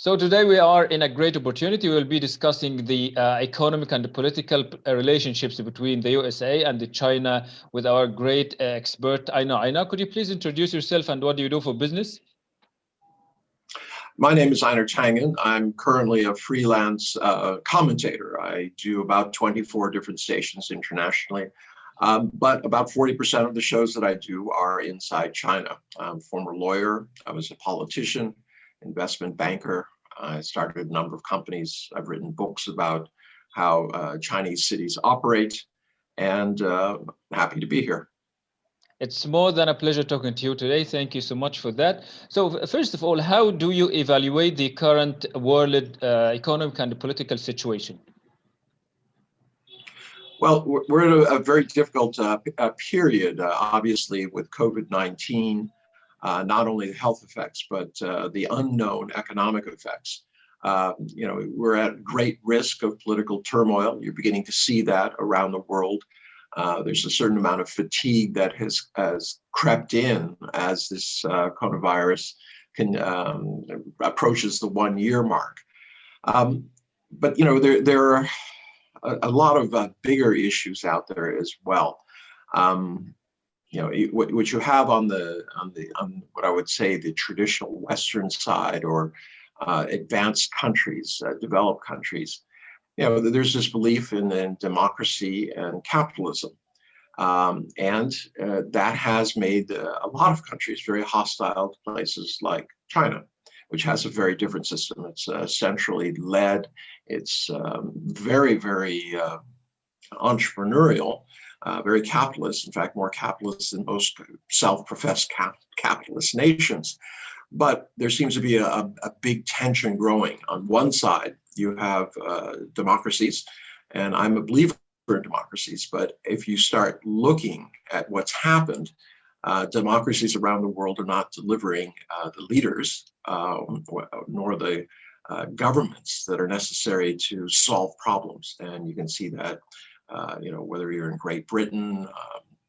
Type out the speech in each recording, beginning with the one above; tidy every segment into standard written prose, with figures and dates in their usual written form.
So today we are in a great opportunity. We will be discussing the economic and the political relationships between the USA and the China with our great expert, Einar. Einar, could you please introduce yourself and what do you do for business? My name is Einar Tangen. I'm currently a freelance commentator. I do about 24 different stations internationally, but about 40% of the shows that I do are inside China. I'm a former lawyer. I was a politician, investment banker. I started a number of companies. I've written books about how Chinese cities operate, and happy to be here. It's more than a pleasure talking to you today. Thank you so much for that. So first of all, how do you evaluate the current world economic and political situation? Well, we're at a very difficult period, obviously, with COVID-19, not only the health effects, but the unknown economic effects. We're at great risk of political turmoil. You're beginning to see that around the world. There's a certain amount of fatigue that has crept in as this coronavirus approaches the 1-year mark. But there are a lot of bigger issues out there as well. What you have on what I would say the traditional Western side, or advanced countries, developed countries. There's this belief in democracy and capitalism, and that has made a lot of countries very hostile to places like China, which has a very different system. It's centrally led. It's very, very entrepreneurial, very capitalist. In fact, more capitalist than most self-professed capitalist nations. But there seems to be a big tension growing. On one side, you have democracies, and I'm a believer in democracies, but if you start looking at what's happened, democracies around the world are not delivering the leaders nor the governments that are necessary to solve problems. And you can see that, whether you're in Great Britain,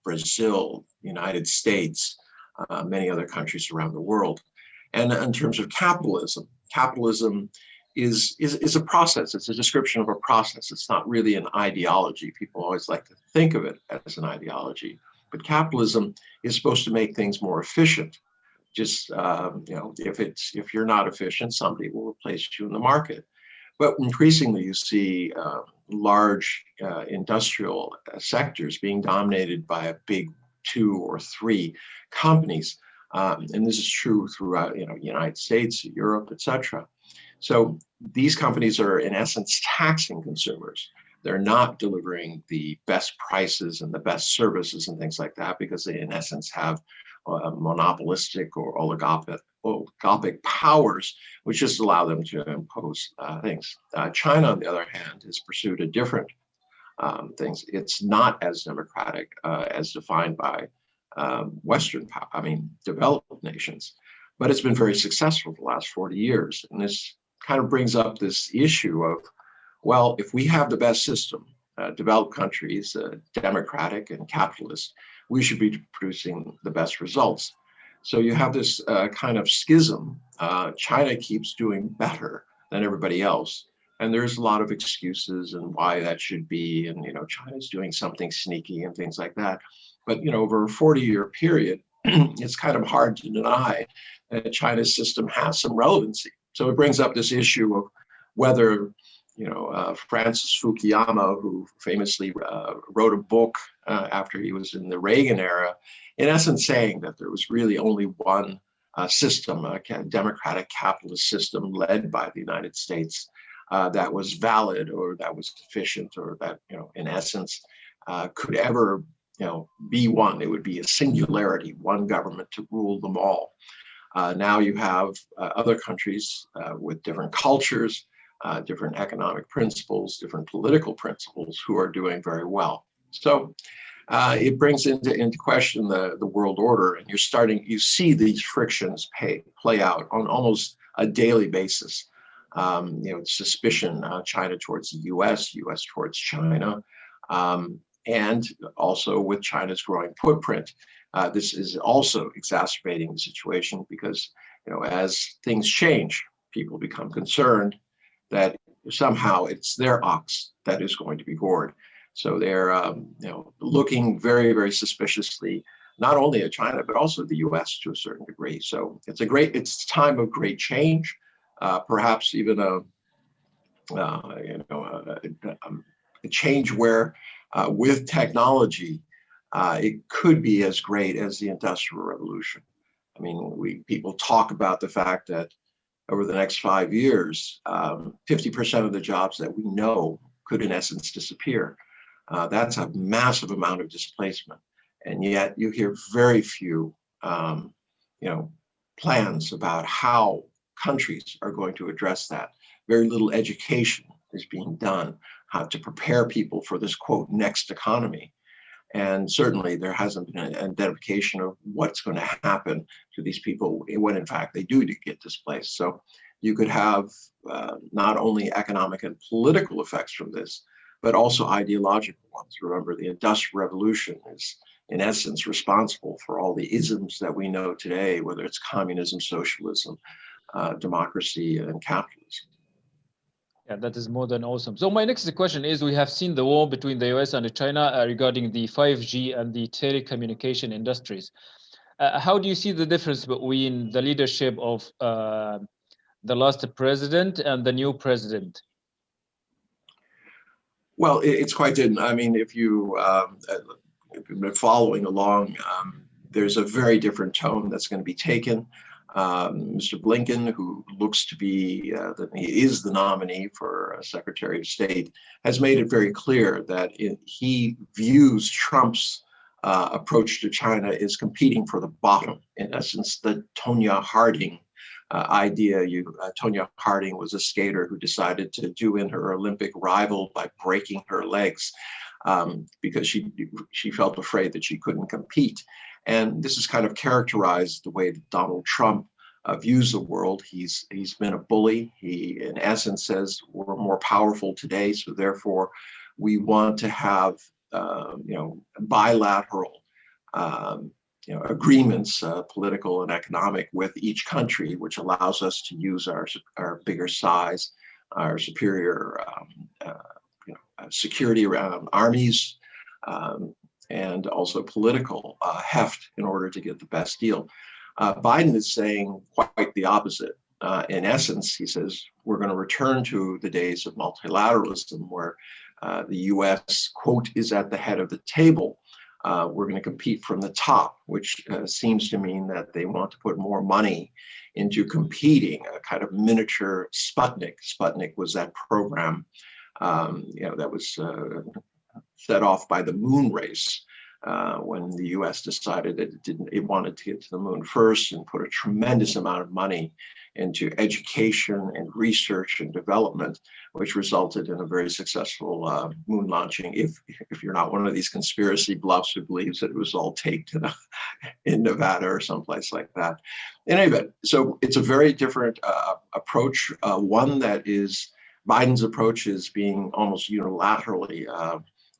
Brazil, United States, many other countries around the world. And in terms of capitalism, capitalism is a process. It's a description of a process. It's not really an ideology. People always like to think of it as an ideology, but capitalism is supposed to make things more efficient. Just if you're not efficient, somebody will replace you in the market. But increasingly, you see large industrial sectors being dominated by a big 2 or 3 companies. And this is true throughout, United States, Europe, etc. So these companies are, in essence, taxing consumers. They're not delivering the best prices and the best services and things like that because they, in essence, have monopolistic or oligopolistic powers, which just allow them to impose things. China, on the other hand, has pursued a different things. It's not as democratic as defined by Western power, developed nations, but it's been very successful for the last 40 years. And this kind of brings up this issue of, well, if we have the best system, developed countries, democratic and capitalist, we should be producing the best results. So you have this kind of schism. China keeps doing better than everybody else. And there's a lot of excuses and why that should be. And, China's doing something sneaky and things like that. But, over a 40-year period, it's kind of hard to deny that China's system has some relevancy. So it brings up this issue of whether, Francis Fukuyama, who famously wrote a book after he was in the Reagan era, in essence saying that there was really only one system, a democratic capitalist system led by the United States that was valid or that was efficient or that, in essence, could ever be one. It would be a singularity, one government to rule them all. Now you have other countries with different cultures, different economic principles, different political principles who are doing very well. So it brings into question the world order, and you see these frictions play out on almost a daily basis. Suspicion, China towards the US towards China, and also with China's growing footprint. This is also exacerbating the situation because, as things change, people become concerned that somehow it's their ox that is going to be gored. So they're looking very, very suspiciously, not only at China, but also the US to a certain degree. So it's a time of great change, perhaps even a change where with technology, it could be as great as the Industrial Revolution. I mean, people talk about the fact that over the next 5 years, 50% of the jobs that we know could in essence disappear. That's a massive amount of displacement. And yet you hear very few, plans about how countries are going to address that. Very little education is being done how to prepare people for this, quote, next economy. And certainly there hasn't been an identification of what's going to happen to these people when in fact they do get displaced. So you could have not only economic and political effects from this, but also ideological ones. Remember, the Industrial Revolution is in essence responsible for all the isms that we know today, whether it's communism, socialism, democracy, and capitalism. Yeah, that is more than awesome. So my next question is, we have seen the war between the US and China regarding the 5G and the telecommunication industries. How do you see the difference between the leadership of the last president and the new president? Well, it's quite different. I mean, if you've been following along, there's a very different tone that's going to be taken. Mr. Blinken, who looks to be, he is the nominee for Secretary of State, has made it very clear that he views Trump's approach to China is competing for the bottom. In essence, the Tonya Harding idea. Tonya Harding was a skater who decided to do in her Olympic rival by breaking her legs because she felt afraid that she couldn't compete. And this is kind of characterized the way that Donald Trump views the world. He's been a bully. He, in essence, says we're more powerful today, so therefore we want to have bilateral agreements, political and economic, with each country, which allows us to use our bigger size, our superior security around armies, and also political heft in order to get the best deal. Biden is saying quite the opposite. In essence, he says we're going to return to the days of multilateralism where the US, quote, is at the head of the table. We're going to compete from the top, which seems to mean that they want to put more money into competing, a kind of miniature Sputnik. Sputnik was that program that was set off by the moon race when the US decided that it wanted to get to the moon first and put a tremendous amount of money into education and research and development, which resulted in a very successful moon launching. If you're not one of these conspiracy bluffs who believes that it was all taped in Nevada or someplace like that. In any event, so it's a very different approach. One that is Biden's approach is being almost unilaterally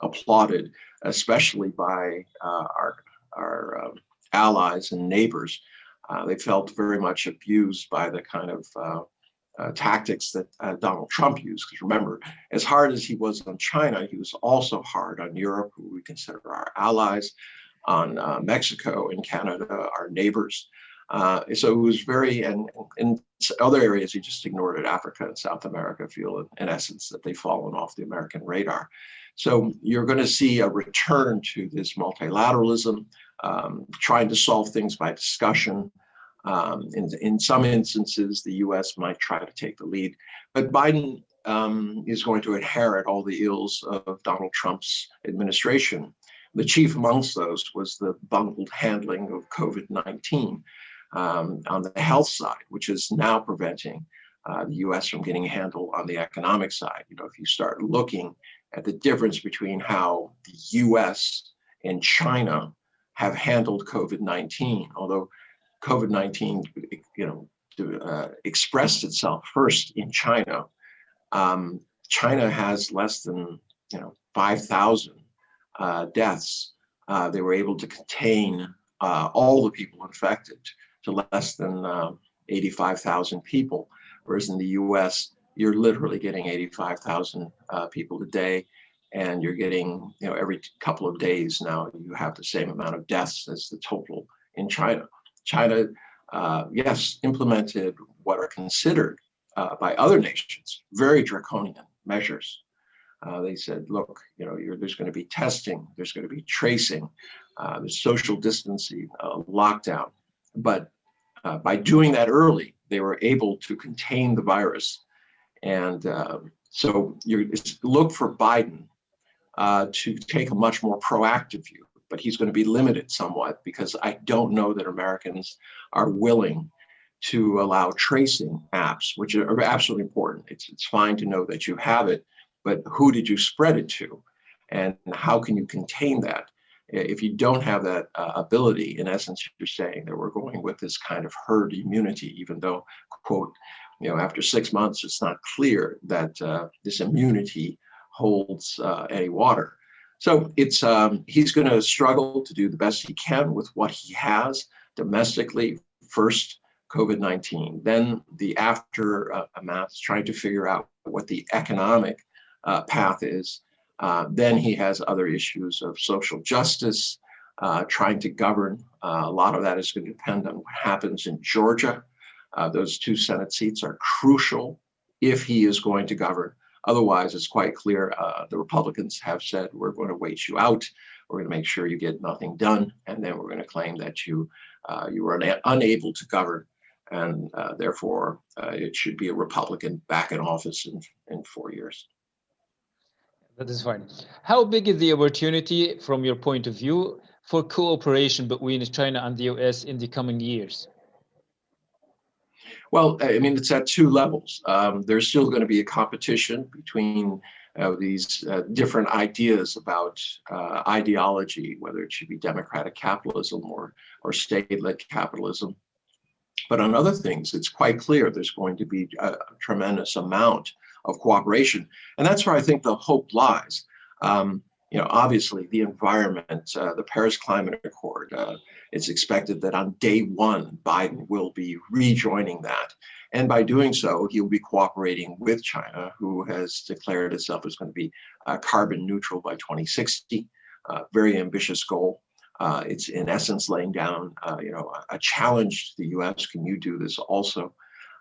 applauded, especially by our allies and neighbors. They felt very much abused by the kind of tactics that Donald Trump used. Because remember, as hard as he was on China, he was also hard on Europe, who we consider our allies, on Mexico and Canada, our neighbors. So it was very, and in other areas, he just ignored it. Africa and South America feel, in essence, that they've fallen off the American radar. So you're going to see a return to this multilateralism, trying to solve things by discussion. In some instances, the US might try to take the lead, but Biden is going to inherit all the ills of Donald Trump's administration. The chief amongst those was the bungled handling of COVID-19 on the health side, which is now preventing the US from getting a handle on the economic side. If you start looking at the difference between how the US and China have handled COVID-19, although COVID-19, expressed itself first in China. China has less than, 5,000 deaths. They were able to contain all the people infected to less than 85,000 people. whereas in the US, you're literally getting 85,000 people a day, and you're getting, every couple of days now, you have the same amount of deaths as the total in China. China, yes, implemented what are considered by other nations very draconian measures. They said, look, there's going to be testing, there's going to be tracing, there's social distancing, lockdown. But by doing that early, they were able to contain the virus. And so you look for Biden to take a much more proactive view, but he's going to be limited somewhat because I don't know that Americans are willing to allow tracing apps, which are absolutely important. It's fine to know that you have it, but who did you spread it to? And how can you contain that? If you don't have that ability, in essence, you're saying that we're going with this kind of herd immunity, even though, quote, after 6 months, it's not clear that this immunity holds any water. So he's going to struggle to do the best he can with what he has domestically. First, COVID-19, then the aftermath, trying to figure out what the economic path is. Then he has other issues of social justice, trying to govern. A lot of that is going to depend on what happens in Georgia. Those 2 Senate seats are crucial if he is going to govern. Otherwise, it's quite clear the Republicans have said, we're going to wait you out. We're going to make sure you get nothing done. And then we're going to claim that you were unable to govern. And therefore, it should be a Republican back in office in 4 years. That is fine. How big is the opportunity, from your point of view, for cooperation between China and the US in the coming years? Well, I mean, it's at 2 levels. There's still going to be a competition between these different ideas about ideology, whether it should be democratic capitalism or state-led capitalism. But on other things, it's quite clear there's going to be a tremendous amount of cooperation. And that's where I think the hope lies. Obviously, the environment, the Paris Climate Accord, it's expected that on day 1, Biden will be rejoining that. And by doing so, he'll be cooperating with China, who has declared itself as going to be carbon neutral by 2060, very ambitious goal. It's in essence laying down, a challenge to the U.S. Can you do this also?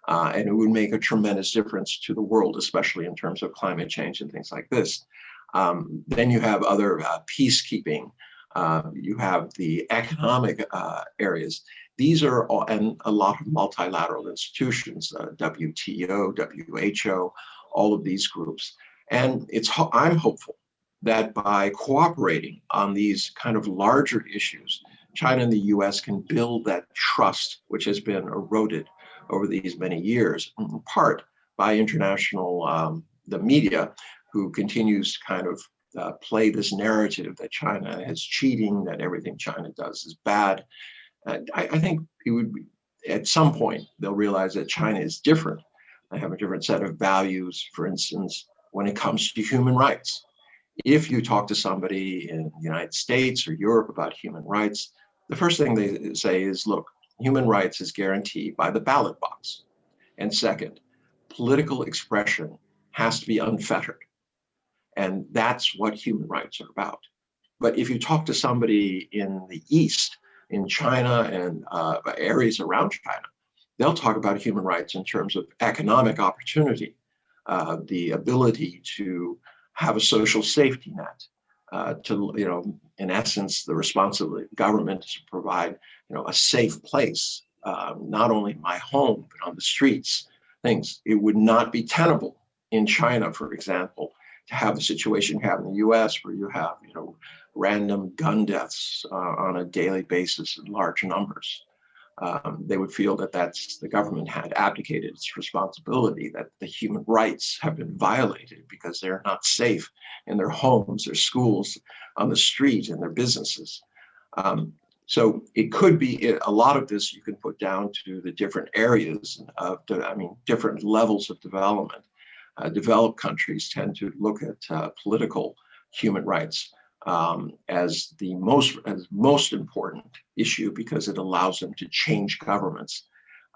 And it would make a tremendous difference to the world, especially in terms of climate change and things like this. Then you have other peacekeeping. You have the economic areas. These are all, and a lot of multilateral institutions, WTO, WHO, all of these groups. And I'm hopeful that by cooperating on these kind of larger issues, China and the US can build that trust, which has been eroded over these many years, in part by international, the media, who continues to kind of play this narrative that China is cheating, that everything China does is bad. I think it would be, at some point, they'll realize that China is different. They have a different set of values, for instance, when it comes to human rights. If you talk to somebody in the United States or Europe about human rights, the first thing they say is, look, human rights is guaranteed by the ballot box. And second, political expression has to be unfettered. And that's what human rights are about. But if you talk to somebody in the East, in China and areas around China, they'll talk about human rights in terms of economic opportunity, the ability to have a social safety net, in essence, the responsibility of the government is to provide, a safe place, not only my home, but on the streets, things. It would not be tenable in China, for example, to have the situation you have in the US where you have, random gun deaths on a daily basis in large numbers. They would feel that the government had abdicated its responsibility, that the human rights have been violated because they're not safe in their homes, their schools, on the street, in their businesses. So it could be, a lot of this you can put down to the different areas of, different levels of development. Developed countries tend to look at political human rights as the most important issue because it allows them to change governments.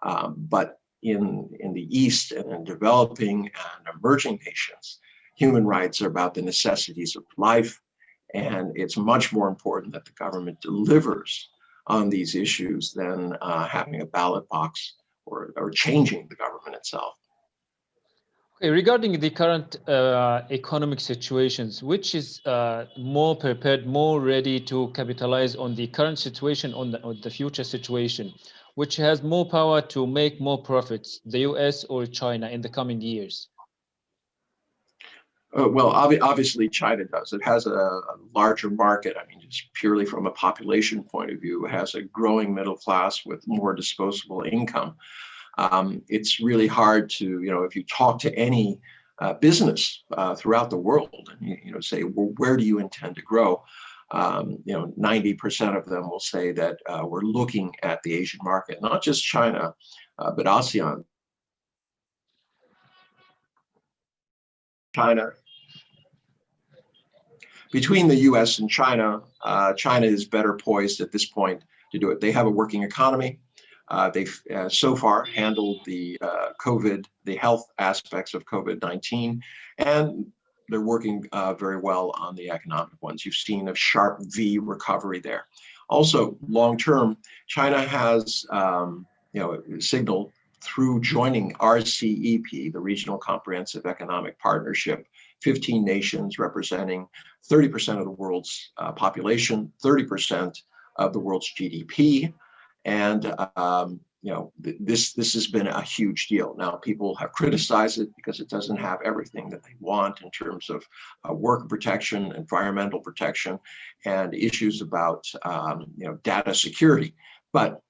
But in the East and in developing and emerging nations, human rights are about the necessities of life. And it's much more important that the government delivers on these issues than having a ballot box or changing the government itself. Okay, regarding the current economic situations, which is more prepared, more ready to capitalize on the current situation, on the future situation, which has more power to make more profits, the US or China in the coming years? Well, obviously China does. It has a larger market. I mean, just purely from a population point of view, it has a growing middle class with more disposable income. It's really hard to, if you talk to any business throughout the world and say, well, where do you intend to grow? 90% of them will say that we're looking at the Asian market, not just China, but ASEAN. China. Between the US and China, China is better poised at this point to do it. They have a working economy. They've so far handled the the health aspects of COVID-19, and they're working very well on the economic ones. You've seen a sharp V recovery there. Also, long term, China has signaled through joining RCEP, the Regional Comprehensive Economic Partnership, 15 nations representing 30% of the world's population, 30% of the world's GDP. And this has been a huge deal. Now, people have criticized it because it doesn't have everything that they want in terms of worker protection, environmental protection, and issues about data security. But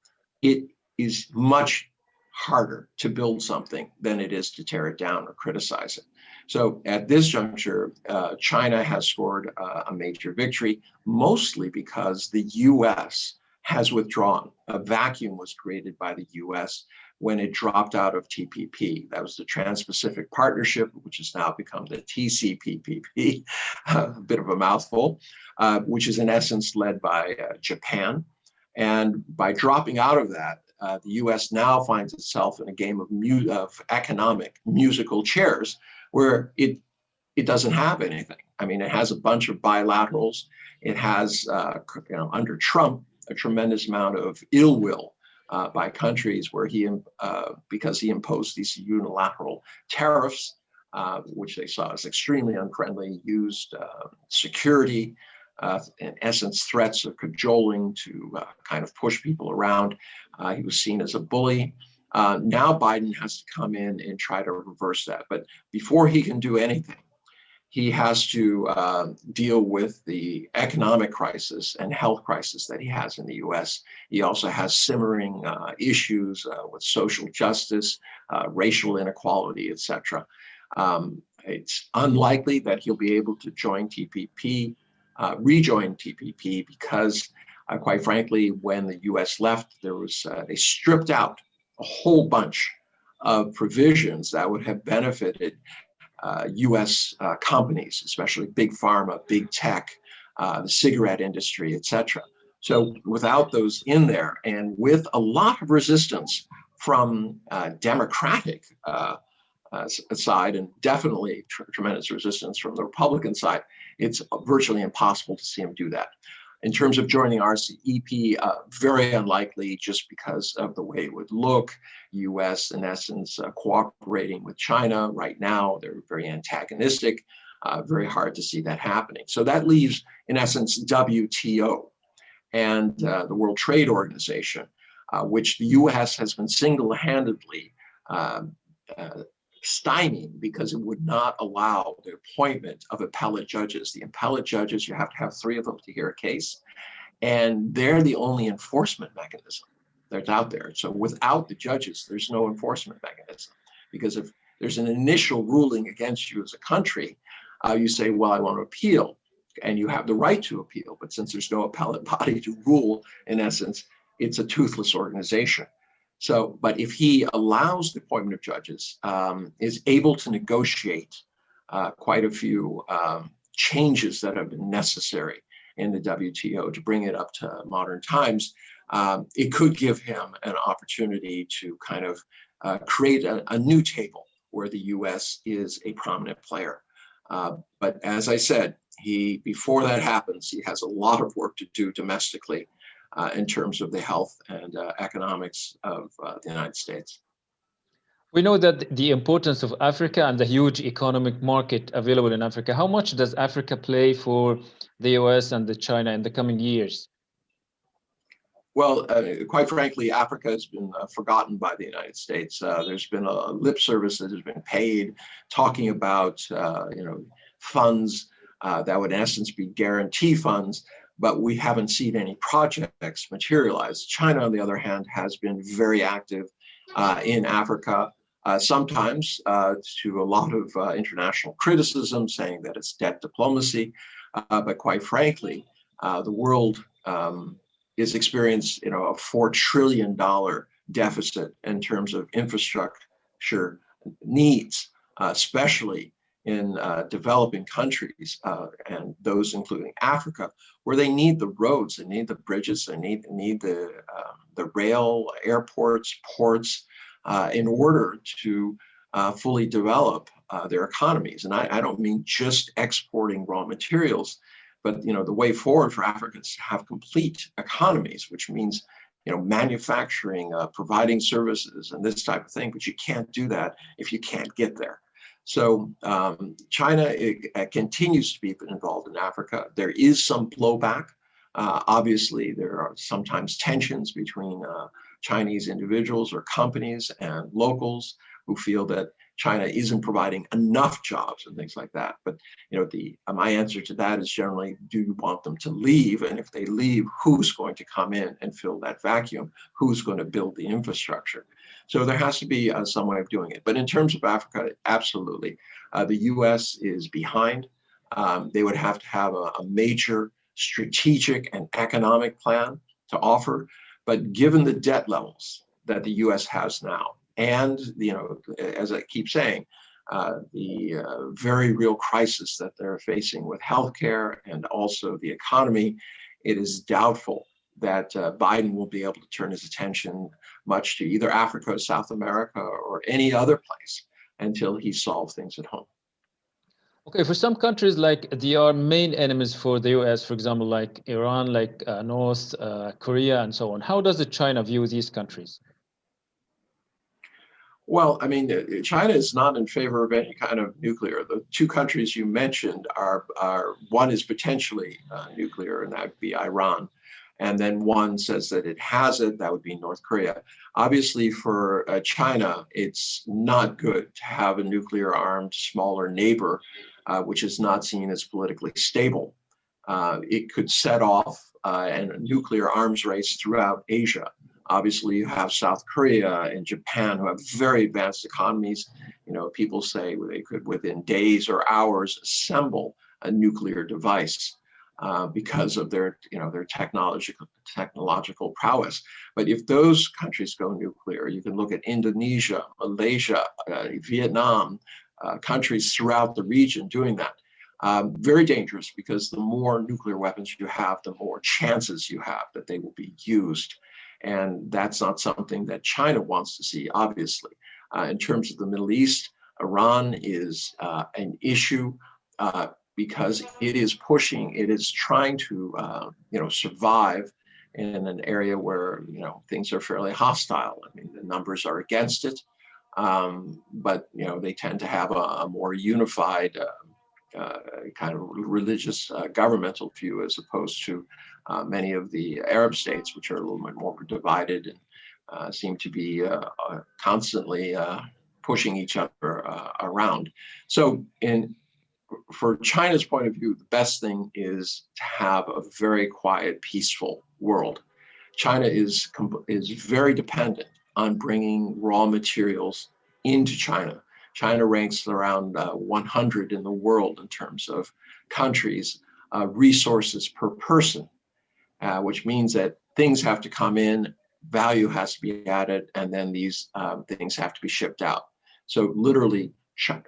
it is much harder to build something than it is to tear it down or criticize it. So at this juncture, China has scored a major victory, mostly because the US has withdrawn. A vacuum was created by the US when it dropped out of TPP. That was the Trans-Pacific Partnership, which has now become the TCPPP, a bit of a mouthful, which is in essence led by Japan. And by dropping out of that, the US now finds itself in a game of economic musical chairs where it doesn't have anything. I mean, it has a bunch of bilaterals. It has, under Trump, a tremendous amount of ill will by countries where because he imposed these unilateral tariffs, which they saw as extremely unfriendly, used security, in essence, threats of cajoling to kind of push people around. He was seen as a bully. Now Biden has to come in and try to reverse that. But before he can do anything, he has to deal with the economic crisis and health crisis that he has in the US. He also has simmering issues with social justice, racial inequality, etc. It's unlikely that he'll be able to join TPP, rejoin TPP, because quite frankly, when the US left, they stripped out a whole bunch of provisions that would have benefited US companies, especially big pharma, big tech, the cigarette industry, etc. So without those in there, and with a lot of resistance from Democratic side, and definitely tremendous resistance from the Republican side, it's virtually impossible to see him do that. In terms of joining RCEP, very unlikely, just because of the way it would look. US, in essence, cooperating with China right now. They're very antagonistic, very hard to see that happening. So that leaves, in essence, WTO and the World Trade Organization, which the US has been single-handedly stymied because it would not allow the appointment of appellate judges. The appellate judges, you have to have 3 of them to hear a case, and they're the only enforcement mechanism that's out there. So without the judges, there's no enforcement mechanism, because if there's an initial ruling against you as a country, you say, well, I want to appeal, and you have the right to appeal. But since there's no appellate body to rule, in essence, it's a toothless organization. So, but if he allows the appointment of judges, is able to negotiate quite a few changes that have been necessary in the WTO to bring it up to modern times, it could give him an opportunity to kind of create a new table where the U.S. is a prominent player. But as I said, before that happens, he has a lot of work to do domestically in terms of the health and economics of the United States. We know that the importance of Africa and the huge economic market available in Africa. How much does Africa play for the US and the China in the coming years? Well, quite frankly, Africa has been forgotten by the United States. There's been a lip service that has been paid talking about, funds that would in essence be guarantee funds, but we haven't seen any projects materialize. China, on the other hand, has been very active in Africa, sometimes to a lot of international criticism, saying that it's debt diplomacy. But quite frankly, the world is experiencing, a $4 trillion deficit in terms of infrastructure needs, especially in developing countries, and those including Africa, where they need the roads, they need the bridges, they need the rail, airports, ports, in order to fully develop their economies. And I don't mean just exporting raw materials, but the way forward for Africa is to have complete economies, which means manufacturing, providing services, and this type of thing. But you can't do that if you can't get there. So China continues to be involved in Africa. There is some blowback. Obviously, there are sometimes tensions between Chinese individuals or companies and locals who feel that China isn't providing enough jobs and things like that. But my answer to that is generally, do you want them to leave? And if they leave, who's going to come in and fill that vacuum? Who's going to build the infrastructure? So there has to be some way of doing it. But in terms of Africa, absolutely, the U.S. is behind. They would have to have a major strategic and economic plan to offer. But given the debt levels that the U.S. has now, and as I keep saying, the very real crisis that they're facing with healthcare and also the economy, it is doubtful that Biden will be able to turn his attention much to either Africa, South America, or any other place until he solves things at home. Okay, for some countries, like they are main enemies for the US, for example, like Iran, like North Korea, and so on. How does China view these countries? Well, I mean, China is not in favor of any kind of nuclear. The two countries you mentioned are one is potentially nuclear, and that would be Iran. And then one says that it has it, that would be North Korea. Obviously, for China, it's not good to have a nuclear armed smaller neighbor, which is not seen as politically stable. It could set off a nuclear arms race throughout Asia. Obviously, you have South Korea and Japan who have very advanced economies. People say they could, within days or hours, assemble a nuclear device because of their technological prowess. But if those countries go nuclear, you can look at Indonesia, Malaysia, Vietnam, countries throughout the region doing that. Very dangerous, because the more nuclear weapons you have, the more chances you have that they will be used. And that's not something that China wants to see, obviously. In terms of the Middle East, Iran is an issue because it is trying to, survive in an area where, things are fairly hostile. I mean, the numbers are against it, but, they tend to have a more unified kind of religious governmental view, as opposed to many of the Arab states, which are a little bit more divided and seem to be constantly pushing each other around. So for China's point of view, the best thing is to have a very quiet, peaceful world. China is very dependent on bringing raw materials into China. China ranks around 100 in the world in terms of countries' resources per person, which means that things have to come in, value has to be added, and then these things have to be shipped out. So literally,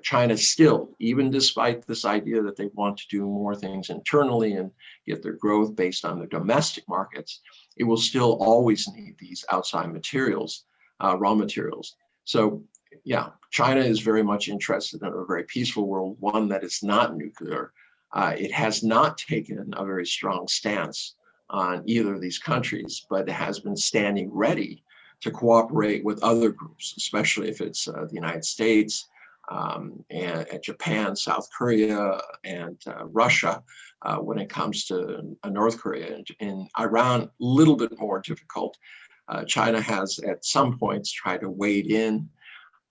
China still, even despite this idea that they want to do more things internally and get their growth based on their domestic markets, it will still always need these outside materials, raw materials. So yeah, China is very much interested in a very peaceful world, one that is not nuclear. It has not taken a very strong stance on either of these countries, but it has been standing ready to cooperate with other groups, especially if it's the United States, and Japan, South Korea, and Russia when it comes to North Korea. And Iran, a little bit more difficult. China has at some points tried to wade in,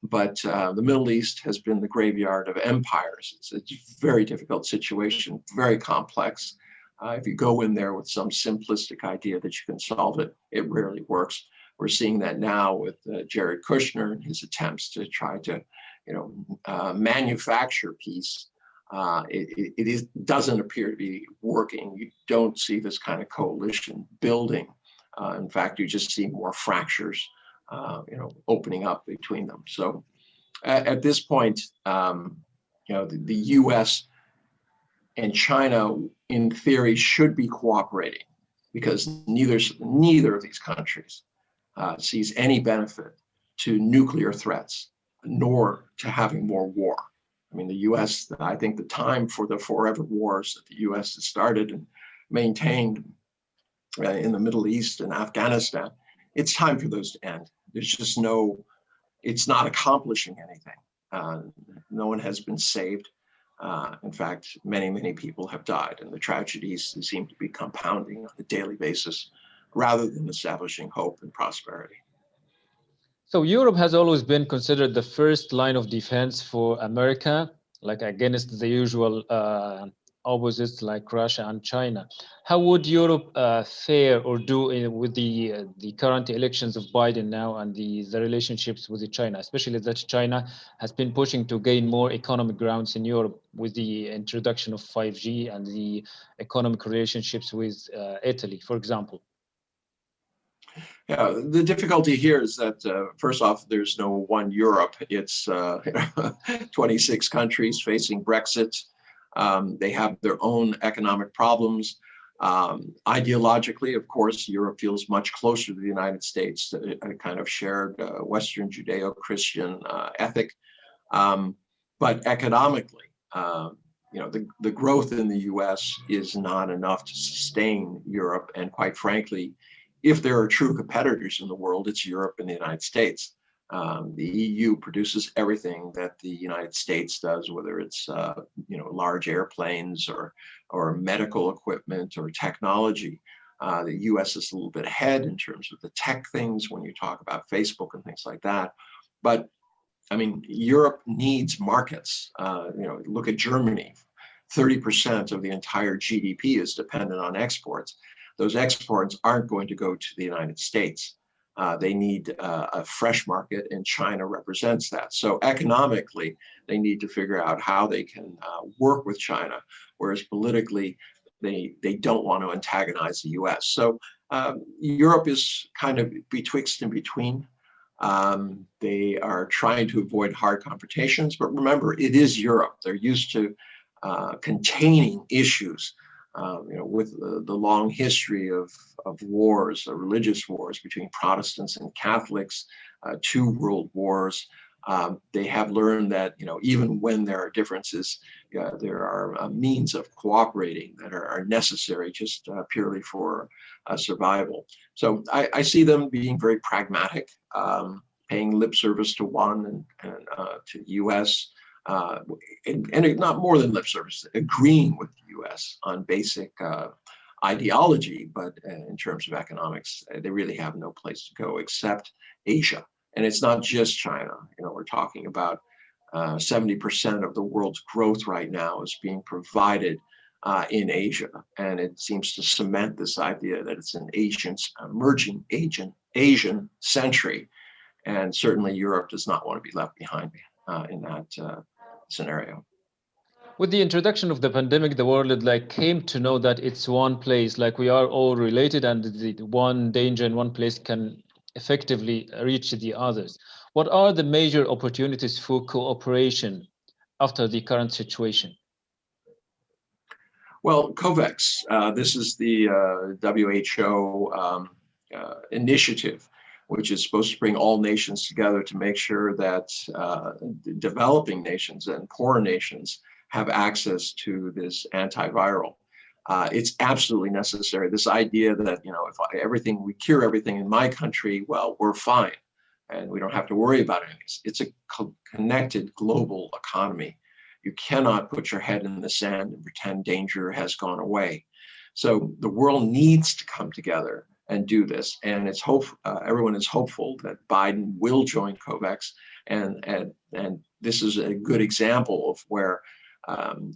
but the Middle East has been the graveyard of empires. It's a very difficult situation, very complex. If you go in there with some simplistic idea that you can solve it, it rarely works. We're seeing that now with Jared Kushner and his attempts to try to, manufacture peace. It doesn't appear to be working. You don't see this kind of coalition building. In fact, you just see more fractures, opening up between them. So at this point, the U.S. and China, in theory, should be cooperating because neither of these countries sees any benefit to nuclear threats, nor to having more war. I mean, the U.S., I think the time for the forever wars that the U.S. has started and maintained in the Middle East and Afghanistan, it's time for those to end. There's just it's not accomplishing anything. No one has been saved. In fact, many people have died, and the tragedies seem to be compounding on a daily basis rather than establishing hope and prosperity. So Europe has always been considered the first line of defense for America, like against the usual opposites like Russia and China. How would Europe fare or do with the current elections of Biden now and the relationships with China, especially that China has been pushing to gain more economic grounds in Europe with the introduction of 5G and the economic relationships with Italy, for example? Yeah, the difficulty here is that, first off, there's no one Europe. It's 26 countries facing Brexit. They have their own economic problems. Ideologically, of course, Europe feels much closer to the United States, a kind of shared Western Judeo-Christian ethic. But economically, the growth in the US is not enough to sustain Europe. And quite frankly, if there are true competitors in the world, it's Europe and the United States. The EU produces everything that the United States does, whether it's large airplanes or medical equipment or technology. The US is a little bit ahead in terms of the tech things when you talk about Facebook and things like that. But I mean, Europe needs markets. Look at Germany. 30% of the entire GDP is dependent on exports. Those exports aren't going to go to the United States. They need a fresh market, and China represents that. So economically, they need to figure out how they can work with China, whereas politically, they don't want to antagonize the US. So Europe is kind of betwixt and between. They are trying to avoid hard confrontations, but remember, it is Europe. They're used to containing issues. With the long history of wars, religious wars between Protestants and Catholics, 2 world wars, they have learned that even when there are differences, there are means of cooperating that are necessary just purely for survival. So I see them being very pragmatic, paying lip service to one and to the U.S. And not more than lip service, agreeing with the U.S. on basic ideology, but in terms of economics, they really have no place to go except Asia. And it's not just China. We're talking about 70% of the world's growth right now is being provided in Asia. And it seems to cement this idea that it's an emerging Asian century. And certainly Europe does not want to be left behind in that scenario. With the introduction of the pandemic, the world came to know that it's one place, we are all related, and the one danger in one place can effectively reach the others. What are the major opportunities for cooperation after the current situation? Well, COVAX, this is the WHO initiative which is supposed to bring all nations together to make sure that developing nations and poorer nations have access to this antiviral. It's absolutely necessary. This idea that, you know, if we cure everything in my country, well, we're fine and we don't have to worry about anything. It's a connected global economy. You cannot put your head in the sand and pretend danger has gone away. So the world needs to come together and do this. And it's everyone is hopeful that Biden will join COVAX. And this is a good example of where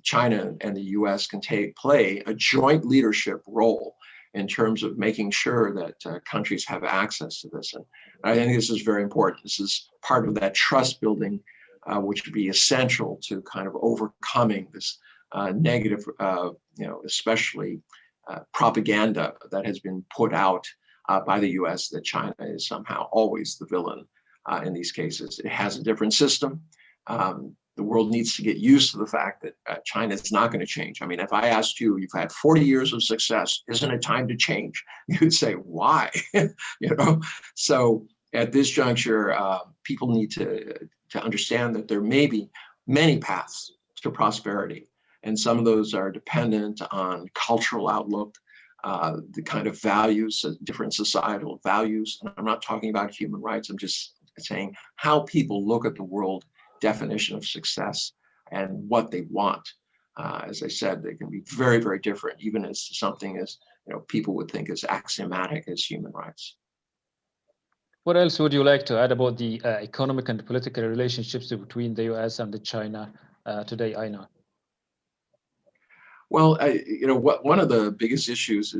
China and the US can play a joint leadership role in terms of making sure that countries have access to this. And I think this is very important. This is part of that trust building, which would be essential to kind of overcoming this negative, especially propaganda that has been put out by the US that China is somehow always the villain in these cases. It has a different system. The world needs to get used to the fact that China is not going to change. I mean, if I asked you, you've had 40 years of success, isn't it time to change? You'd say, why? So at this juncture, people need to understand that there may be many paths to prosperity. And some of those are dependent on cultural outlook, the kind of values, different societal values. And I'm not talking about human rights. I'm just saying how people look at the world definition of success and what they want. As I said, they can be very, very different, even as something as people would think is axiomatic as human rights. What else would you like to add about the economic and political relationships between the US and China today, Einar? Well, one of the biggest issues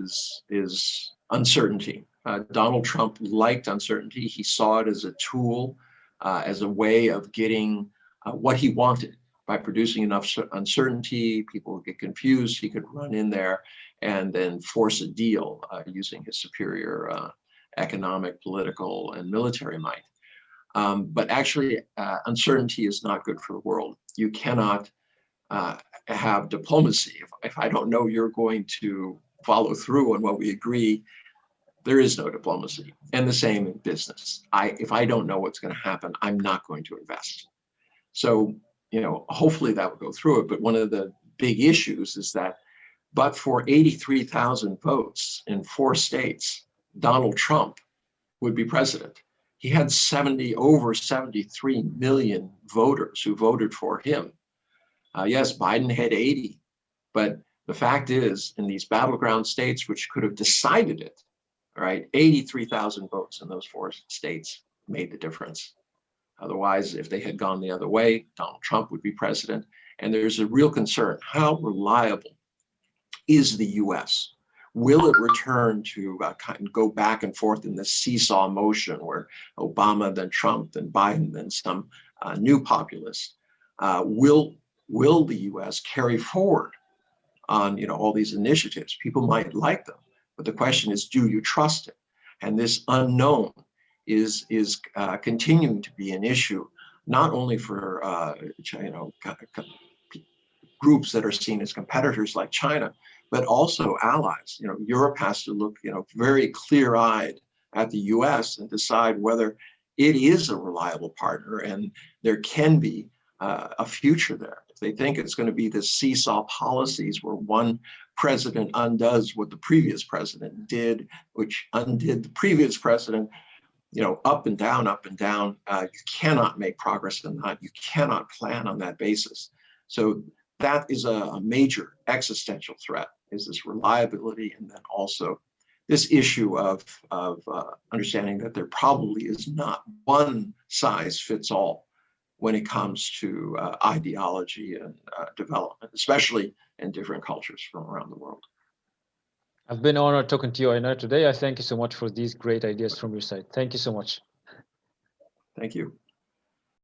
is uncertainty. Donald Trump liked uncertainty. He saw it as a tool, as a way of getting what he wanted. By producing enough uncertainty, people would get confused. He could run in there and then force a deal using his superior economic, political, and military might. But actually, uncertainty is not good for the world. You cannot have diplomacy. If I don't know you're going to follow through on what we agree, there is no diplomacy. And the same in business. If I don't know what's going to happen, I'm not going to invest. So, hopefully that will go through it. But one of the big issues is that, but for 83,000 votes in 4 states, Donald Trump would be president. He had over 73 million voters who voted for him. Yes, Biden had 80, but the fact is, in these battleground states, which could have decided it, right, 83,000 votes in those 4 states made the difference. Otherwise, if they had gone the other way, Donald Trump would be president. And there's a real concern. How reliable is the US? Will it return to go back and forth in this seesaw motion where Obama, then Trump, then Biden, then some new populist? Will the US carry forward on all these initiatives? People might like them, but the question is, do you trust it? And this unknown is continuing to be an issue, not only for groups that are seen as competitors like China, but also allies. Europe has to look very clear-eyed at the US and decide whether it is a reliable partner and there can be a future there. If they think it's going to be this seesaw policies where one president undoes what the previous president did, which undid the previous president, up and down, you cannot make progress in that. You cannot plan on that basis. So that is a major existential threat, is this reliability, and then also this issue of understanding that there probably is not one size fits all when it comes to ideology and development, especially in different cultures from around the world. I've been honored talking to you, Einar, today. I thank you so much for these great ideas from your side. Thank you so much. Thank you.